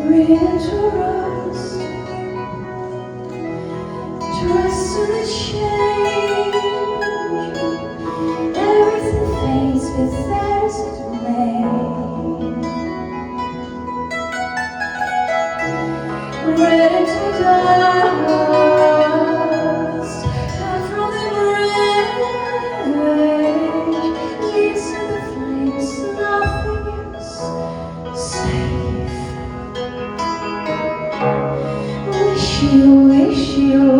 ready to rust, trust in the change. Everything fades, but there's a remain. Ready to dust, and from the grave leaves in the flames, nothing is safe. Wish you